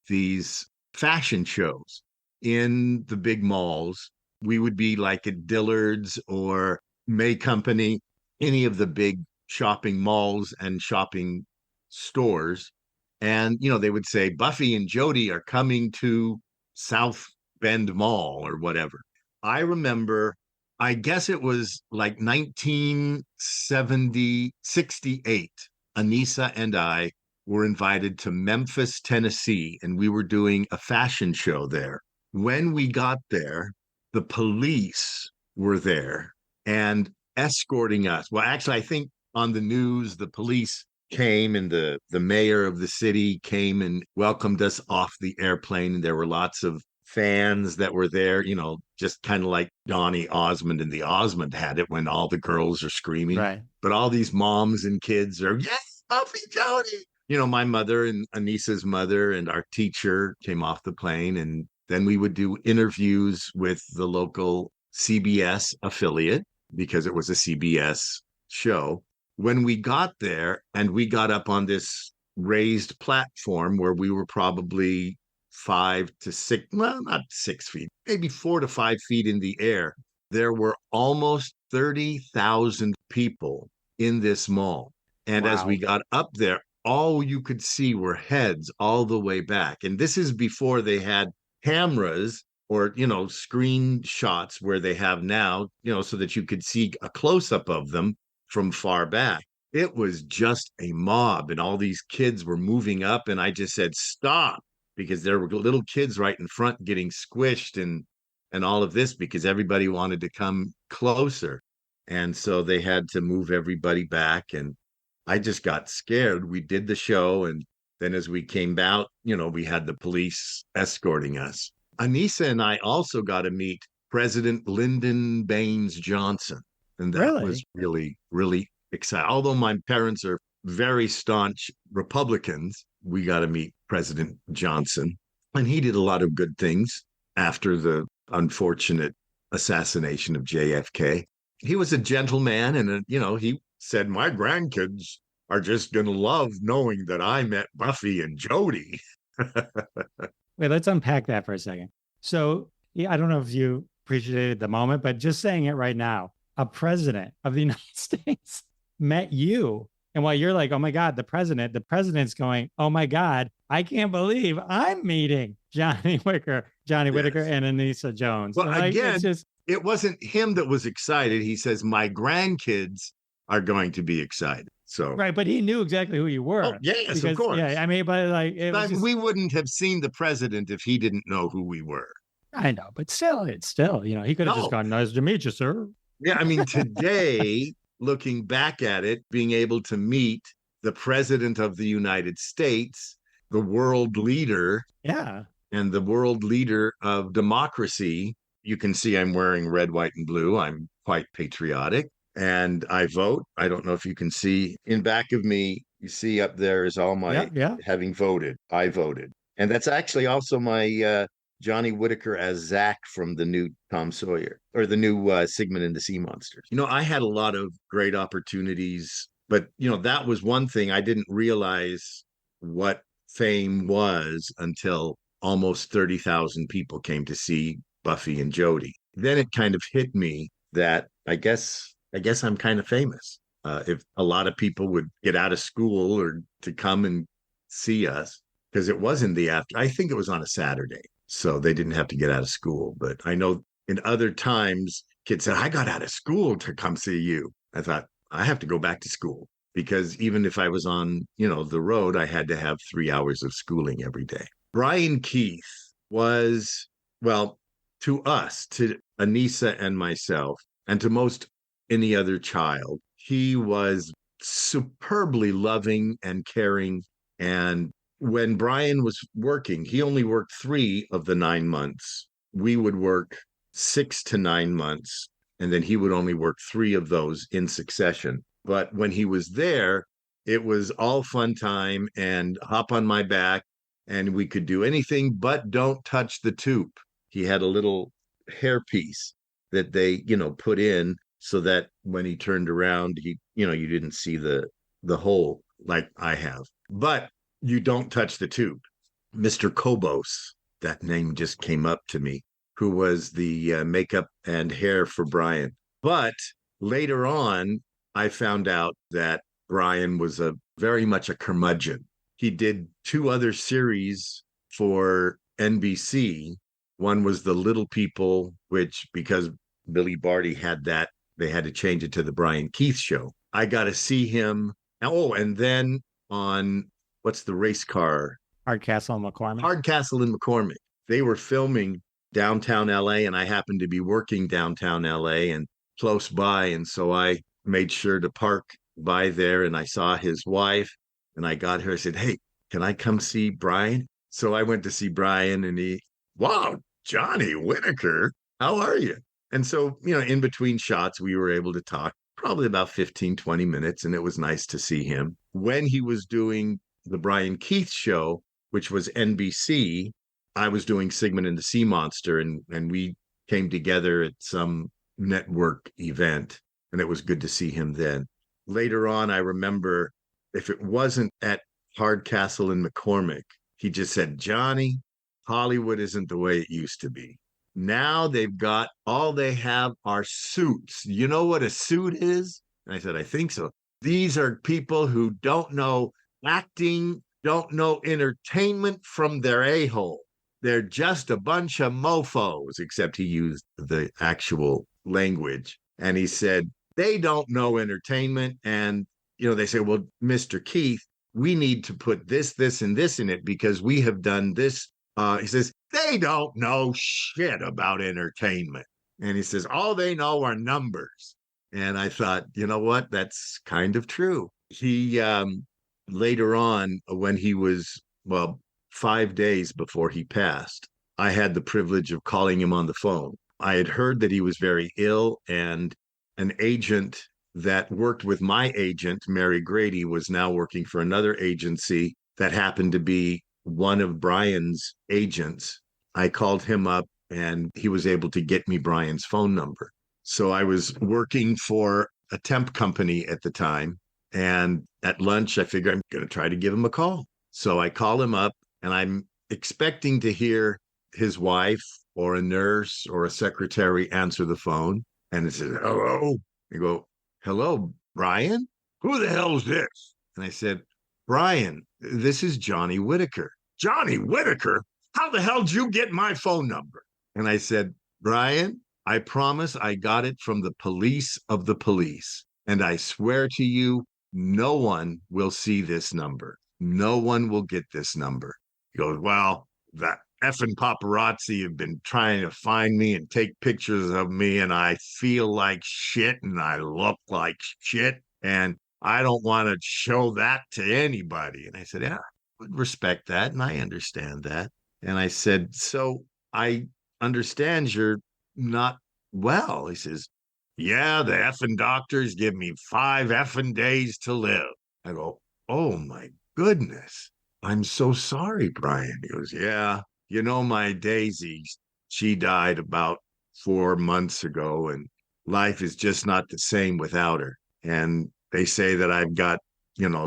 these fashion shows in the big malls. We would be like at Dillard's or May Company, any of the big shopping malls and shopping stores. And, they would say, Buffy and Jody are coming to South Bend Mall or whatever. I remember, I guess it was like 1968, Anissa and I were invited to Memphis, Tennessee, and we were doing a fashion show there. When we got there, the police were there and escorting us. Well, actually, I think on the news, the police came, and the mayor of the city came and welcomed us off the airplane. And there were lots of fans that were there, just kind of like Donny, Osmond, and the Osmond had it when all the girls are screaming. Right. But all these moms and kids are, yes, Buffy, Jody. My mother and Anissa's mother and our teacher came off the plane, and then we would do interviews with the local CBS affiliate because it was a CBS show. When we got there and we got up on this raised platform where we were probably 5 to 6, well, not 6 feet, maybe 4 to 5 feet in the air, there were almost 30,000 people in this mall. And Wow. As we got up there, all you could see were heads all the way back. And this is before they had cameras or, screenshots where they have now, so that you could see a close-up of them from far back. It was just a mob, and all these kids were moving up, and I just said, stop, because there were little kids right in front getting squished and all of this because everybody wanted to come closer. And so they had to move everybody back, and I just got scared. We did the show, and then as we came out, we had the police escorting us. Anissa and I also got to meet President Lyndon Baines Johnson, and that was really, really exciting. Although my parents are very staunch Republicans, we got to meet President Johnson, and he did a lot of good things after the unfortunate assassination of JFK. he was a gentleman, and he said, "My grandkids are just gonna love knowing that I met Buffy and Jody." Wait, let's unpack that for a second. So, yeah, I don't know if you appreciated the moment, but just saying it right now, a president of the United States met you. And while you're like, oh my God, the president's going, oh my God, I can't believe I'm meeting Johnny Whitaker and Anissa Jones. Well, like, again, it wasn't him that was excited. He says, my grandkids are going to be excited. So right, but he knew exactly who you were. Oh, yes, of course. Yeah, I mean, but like we wouldn't have seen the president if he didn't know who we were. I know, but still, he could have just gone, nice to meet you, sir. Yeah, I mean, today, looking back at it, being able to meet the president of the United States, the world leader, and the world leader of democracy, you can see I'm wearing red, white, and blue. I'm quite patriotic. And I vote. I don't know if you can see in back of me, you see up there is all my having voted. I voted. And that's actually also my Johnny Whitaker as Zach from the new Tom Sawyer, or the new Sigmund and the Sea Monsters. I had a lot of great opportunities, but that was one thing. I didn't realize what fame was until almost 30,000 people came to see Buffy and Jody. Then it kind of hit me that I guess I'm kind of famous. If a lot of people would get out of school or to come and see us, because it was in the after, I think it was on a Saturday, so they didn't have to get out of school. But I know in other times, kids said, I got out of school to come see you. I thought, I have to go back to school, because even if I was on, the road, I had to have 3 hours of schooling every day. Brian Keith was, well, to us, to Anissa and myself, and to most any other child, he was superbly loving and caring. And when Brian was working, he only worked 3 of the 9 months. We would work 6 to 9 months, and then he would only work 3 of those in succession. But when he was there, it was all fun time and hop on my back, and we could do anything but don't touch the tube. He had a little hairpiece that they, put in so that when he turned around, you didn't see the hole like I have. But you don't touch the tube. Mr. Kobos, that name just came up to me, who was the makeup and hair for Brian. But later on, I found out that Brian was very much a curmudgeon. He did 2 other series for NBC. One was The Little People, which, because Billy Barty had that, they had to change it to the Brian Keith Show. I got to see him. Oh, and then on, what's the race car? Hardcastle and McCormick. Hardcastle and McCormick. They were filming downtown LA, and I happened to be working downtown LA and close by. And so I made sure to park by there, and I saw his wife, and I got her. I said, hey, can I come see Brian? So I went to see Brian, and wow, Johnny Whitaker, how are you? And so, in between shots, we were able to talk probably about 15, 20 minutes, and it was nice to see him. When he was doing the Brian Keith Show, which was NBC, I was doing Sigmund and the Sea Monster, and we came together at some network event, and it was good to see him then. Later on, I remember, if it wasn't at Hardcastle and McCormick, he just said, Johnny, Hollywood isn't the way it used to be. Now they've got, all they have are suits. You know what a suit is? And I said, I think so. These are people who don't know acting, don't know entertainment from their a-hole. They're just a bunch of mofos, except he used the actual language. And he said, they don't know entertainment. And, they say, well, Mr. Keith, we need to put this, this, and this in it because we have done this. He says, they don't know shit about entertainment. And he says, all they know are numbers. And I thought, you know what? That's kind of true. He, later on, when he was, 5 days before he passed, I had the privilege of calling him on the phone. I had heard that he was very ill, and an agent that worked with my agent, Mary Grady, was now working for another agency that happened to be one of Brian's agents. I called him up, and he was able to get me Brian's phone number. So I was working for a temp company at the time. And at lunch, I figured I'm going to try to give him a call. So I call him up and I'm expecting to hear his wife or a nurse or a secretary answer the phone. And it says, hello. I go, hello, Brian? Who the hell's this? And I said, Brian, this is Johnny Whitaker. Johnny Whitaker? How the hell did you get my phone number? And I said, Brian, I promise I got it from the police of the police. And I swear to you, no one will see this number. No one will get this number. He goes, well, that effing paparazzi have been trying to find me and take pictures of me, and I feel like shit and I look like shit. And I don't want to show that to anybody. And I said, yeah, I would respect that. And I understand that. And I said, so I understand you're not well. He says, yeah, the effing doctors give me 5 effing days to live. I go, oh my goodness. I'm so sorry, Brian. He goes, yeah, you know, my Daisy, she died about 4 months ago, and life is just not the same without her. And they say that I've got,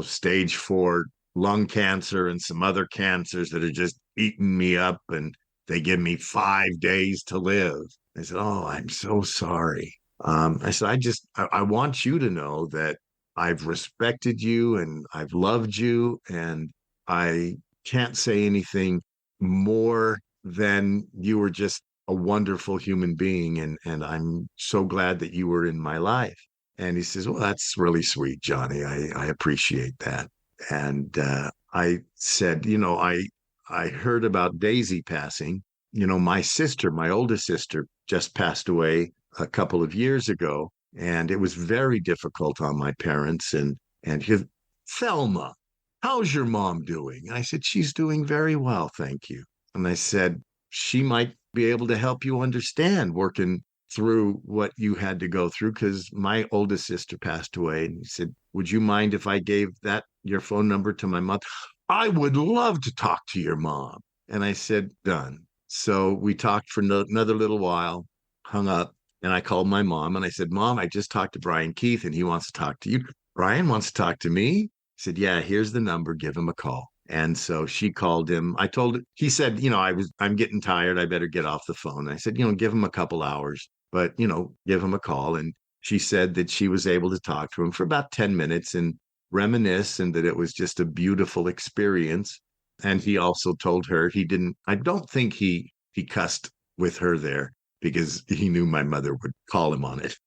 stage 4 lung cancer and some other cancers that are just eating me up, and they give me 5 days to live. I said, oh, I'm so sorry. I said, I want you to know that I've respected you and I've loved you, and I can't say anything more than you were just a wonderful human being, and I'm so glad that you were in my life. And he says, well, that's really sweet, Johnny. I appreciate that. And I said, I heard about Daisy passing. My sister, my oldest sister, just passed away a couple of years ago, and it was very difficult on my parents. And his Thelma, how's your mom doing? And I said, she's doing very well, thank you. And I said, she might be able to help you understand working through what you had to go through, because my oldest sister passed away. And he said, would you mind if I gave your phone number to my mom? I would love to talk to your mom. And I said, done. So we talked for another little while, hung up, and I called my mom and I said, Mom, I just talked to Brian Keith and he wants to talk to you. Brian wants to talk to me? He said, yeah, here's the number. Give him a call. And so she called him. He said, I'm getting tired. I better get off the phone. I said, give him a couple hours, but, give him a call. And she said that she was able to talk to him for about 10 minutes and reminisce, and that it was just a beautiful experience. And he also told her I don't think he cussed with her there, because he knew my mother would call him on it.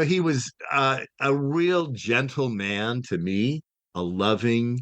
He was a real gentle man to me, a loving,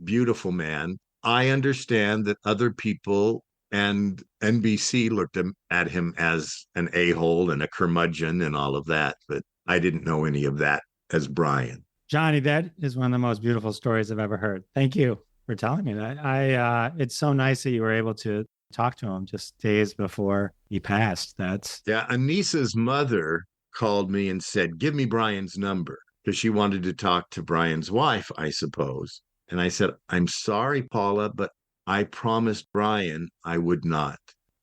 beautiful man. I understand that other people and NBC looked at him as an a-hole and a curmudgeon and all of that, but I didn't know any of that as Brian. Johnny, that is one of the most beautiful stories I've ever heard. Thank you for telling me that. It's so nice that you were able to talk to him just days before he passed. Yeah. Anissa's mother called me and said, give me Brian's number, because she wanted to talk to Brian's wife, I suppose. And I said, I'm sorry, Paula, but I promised Brian I would not.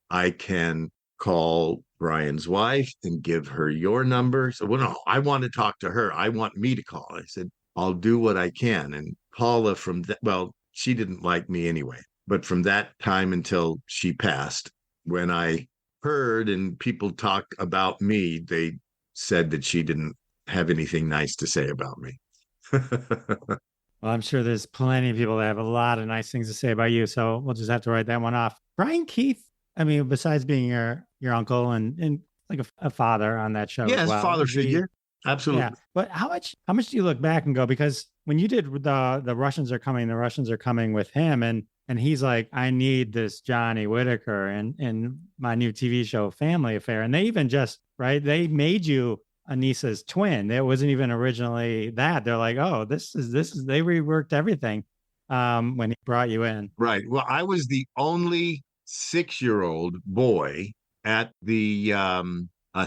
I can call Brian's wife and give her your number. So, well, no, I want to talk to her. I want me to call. I said, I'll do what I can. And Paula, she didn't like me anyway. But from that time until she passed, when I heard and people talked about me, they said that she didn't have anything nice to say about me. Well, I'm sure there's plenty of people that have a lot of nice things to say about you. So we'll just have to write that one off. Brian Keith, I mean, besides being your uncle and like a father on that show. Yeah, as father figure. Absolutely. Yeah. But how much do you look back and go, because when you did the Russians are coming with him, and he's like, I need this Johnny Whitaker and my new TV show Family Affair. And they even they made you Anissa's twin. It wasn't even originally that. They're like, oh, this is they reworked everything when he brought you in. Right. Well, I was the only 6-year-old boy at the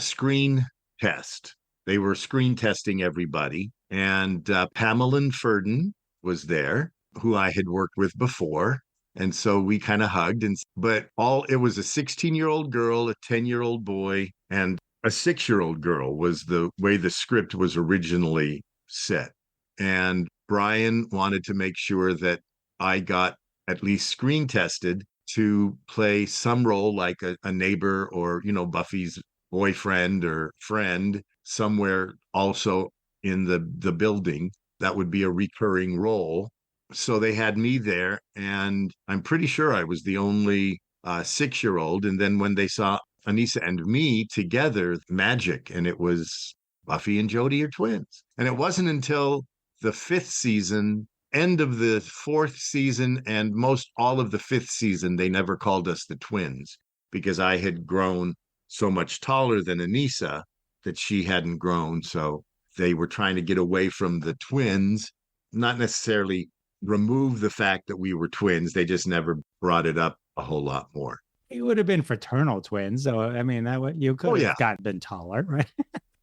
screen test. They were screen testing everybody. And Pamela Ferdin was there, who I had worked with before. And so we kind of hugged. But it was a 16-year-old girl, a 10-year-old boy, and a 6-year-old girl was the way the script was originally set. And Brian wanted to make sure that I got at least screen tested to play some role like a neighbor or, Buffy's boyfriend or friend somewhere also in the building. That would be a recurring role. So they had me there, and I'm pretty sure I was the only 6-year-old. And then when they saw Anissa and me together, magic, and it was Buffy and Jody are twins. And it wasn't until the 5th season, end of the 4th season, and most all of the 5th season, they never called us the twins because I had grown so much taller than Anissa that she hadn't grown. So they were trying to get away from the twins, not necessarily remove the fact that we were twins. They just never brought it up a whole lot more. You would have been fraternal twins. So, I mean, you could have been taller, right?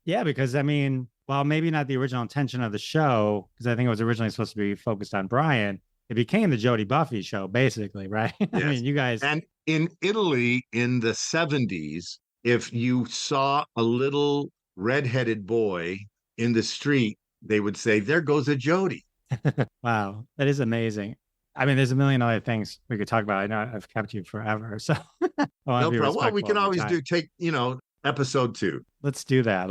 Yeah, because, while maybe not the original intention of the show, because I think it was originally supposed to be focused on Brian, it became the Jody Buffy show, basically, right? Yes. You guys... And in Italy in the 70s, if you saw a little redheaded boy in the street, they would say, "There goes a Jody." Wow, that is amazing. There's a million other things we could talk about. I know I've kept you forever, so no problem. Well, we can always episode 2. Let's do that.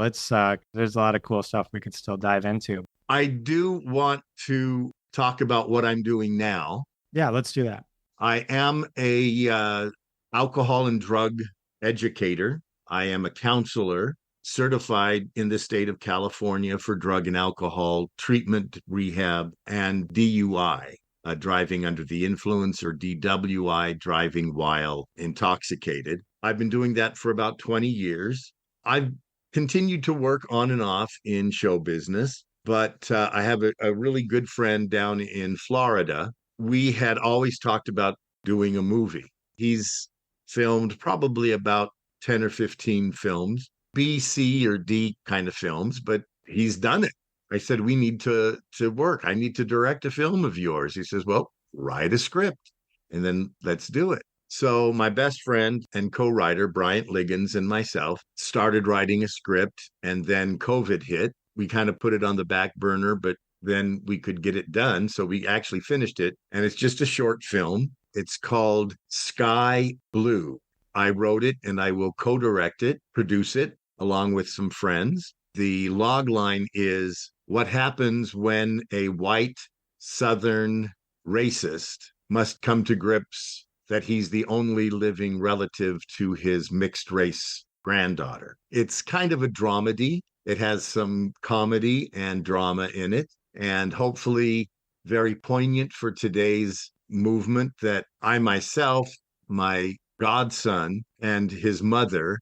There's a lot of cool stuff we could still dive into. I do want to talk about what I'm doing now. Yeah, let's do that. I am a alcohol and drug educator. I am a counselor certified in the state of California for drug and alcohol treatment, rehab, and DUI, driving under the influence, or DWI, driving while intoxicated. I've been doing that for about 20 years. I've continued to work on and off in show business, but I have a really good friend down in Florida. We had always talked about doing a movie. He's filmed probably about 10 or 15 films, B, C, or D kind of films, but he's done it. I said, we need to work. I need to direct a film of yours. He says, well, write a script and then let's do it. So my best friend and co-writer, Bryant Liggins, and myself started writing a script, and then COVID hit. We kind of put it on the back burner, but then we could get it done. So we actually finished it, and it's just a short film. It's called Sky Blue. I wrote it, and I will co-direct it, produce it, along with some friends. The log line is what happens when a white Southern racist must come to grips that he's the only living relative to his mixed race granddaughter. It's kind of a dramedy. It has some comedy and drama in it, and hopefully very poignant for today's movement that I myself, my godson, and his mother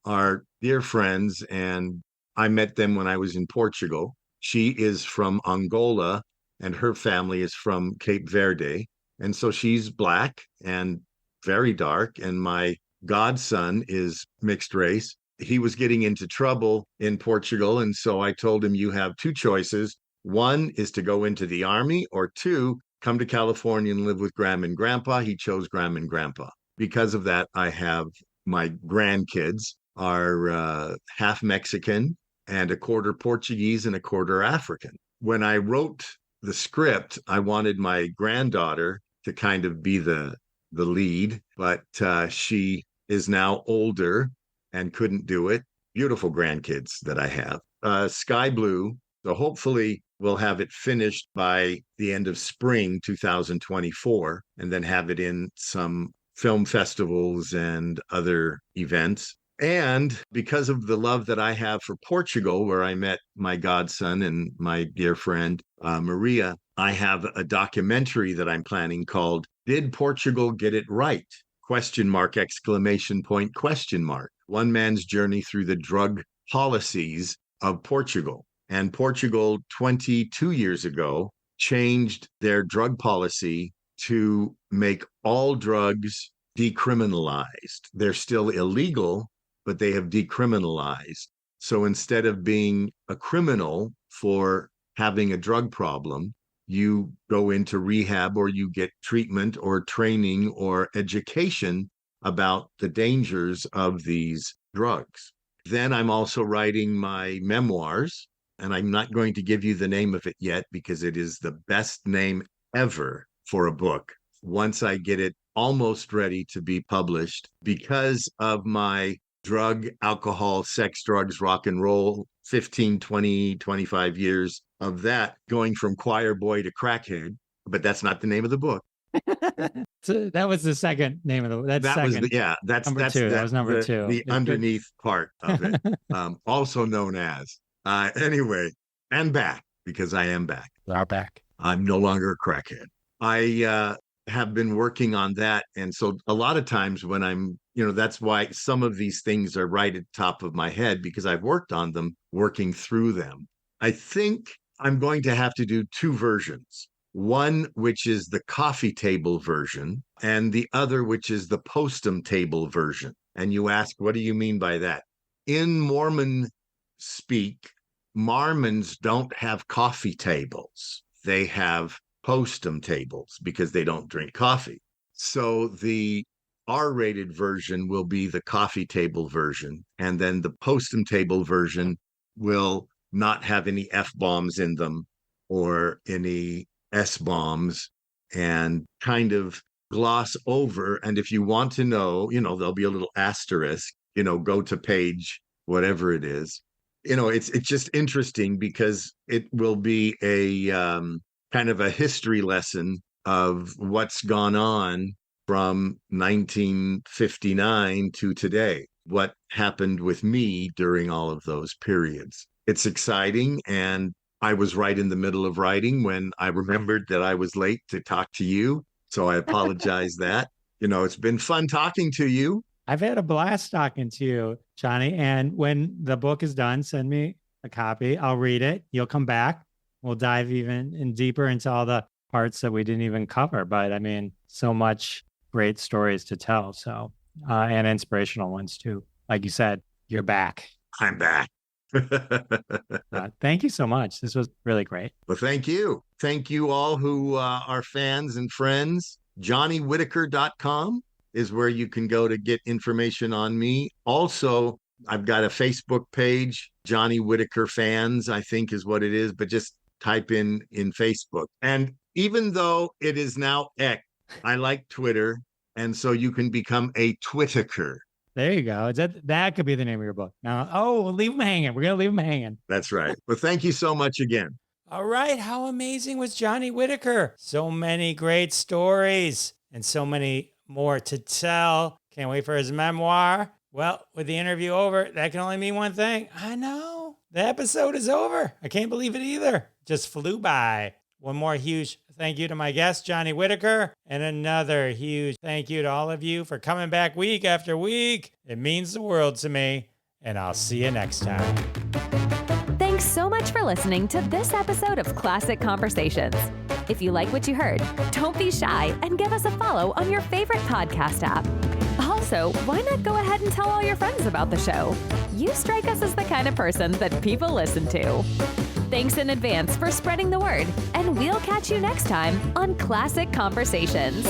are dear friends, and I met them when I was in Portugal. She is from Angola, and her family is from Cape Verde. And so she's Black and very dark, and my godson is mixed race. He was getting into trouble in Portugal, and so I told him, you have 2 choices. 1 is to go into the army, or 2, come to California and live with Grandma and Grandpa. He chose Grandma and Grandpa. Because of that, I have my grandkids are half Mexican and a quarter Portuguese and a quarter African. When I wrote the script, I wanted my granddaughter to kind of be the lead, but she is now older and couldn't do it. Beautiful grandkids that I have. Sky Blue. So hopefully we'll have it finished by the end of spring 2024, and then have it in some film festivals and other events. And because of the love that I have for Portugal, where I met my godson and my dear friend, Maria, I have a documentary that I'm planning called Did Portugal Get It Right? ? Exclamation point, question mark. One man's journey through the drug policies of Portugal. And Portugal, 22 years ago, changed their drug policy to make all drugs decriminalized. They're still illegal, but they have decriminalized. So instead of being a criminal for having a drug problem, you go into rehab, or you get treatment or training or education about the dangers of these drugs. Then I'm also writing my memoirs, and I'm not going to give you the name of it yet because it is the best name ever for a book. Once I get it almost ready to be published, because of my drug, alcohol, sex, drugs, rock and roll, 15, 20, 25 years of that, going from choir boy to crackhead, but that's not the name of the book. So that was the second name of That was second. that's number two. That was number two. The underneath part of it, also known as. Anyway, and back, because I am back. We are back. I'm no longer a crackhead. I have been working on that, and so a lot of times when I'm, that's why some of these things are right at the top of my head, because I've worked on them, working through them. I think I'm going to have to do two versions. One, which is the coffee table version, and the other, which is the postum table version. And you ask, what do you mean by that? In Mormon speak, Mormons don't have coffee tables. They have postum tables because they don't drink coffee. So the R-rated version will be the coffee table version, and then the postum table version will not have any F-bombs in them or any S-bombs, and kind of gloss over. And if you want to know, there'll be a little asterisk, go to page, whatever it is. It's just interesting because it will be a kind of a history lesson of what's gone on from 1959 to today, what happened with me during all of those periods. It's exciting, and I was right in the middle of writing when I remembered that I was late to talk to you. So I apologize that. It's been fun talking to you. I've had a blast talking to you, Johnny. And when the book is done, send me a copy. I'll read it. You'll come back. We'll dive even deeper into all the parts that we didn't even cover. But I mean, so much great stories to tell. So, and inspirational ones too. Like you said, you're back. I'm back. Thank you so much. This was really great. Well, thank you. Thank you all who are fans and friends. JohnnyWhitaker.com is where you can go to get information on me. Also, I've got a Facebook page, Johnny Whitaker Fans, I think is what it is, but just type in Facebook. And even though it is now X, I like Twitter, and so you can become a Twittiker. There you go. That could be the name of your book. Now, we'll leave them hanging. We're going to leave them hanging. That's right. Well, thank you so much again. All right. How amazing was Johnny Whitaker? So many great stories and so many more to tell. Can't wait for his memoir. Well, with the interview over, that can only mean one thing. I know. The episode is over. I can't believe it either. Just flew by. One more huge thank you to my guest, Johnny Whitaker, and another huge thank you to all of you for coming back week after week. It means the world to me, and I'll see you next time. Thanks so much for listening to this episode of Classic Conversations. If you like what you heard, don't be shy and give us a follow on your favorite podcast app. Also, why not go ahead and tell all your friends about the show? You strike us as the kind of person that people listen to. Thanks in advance for spreading the word, and we'll catch you next time on Classic Conversations.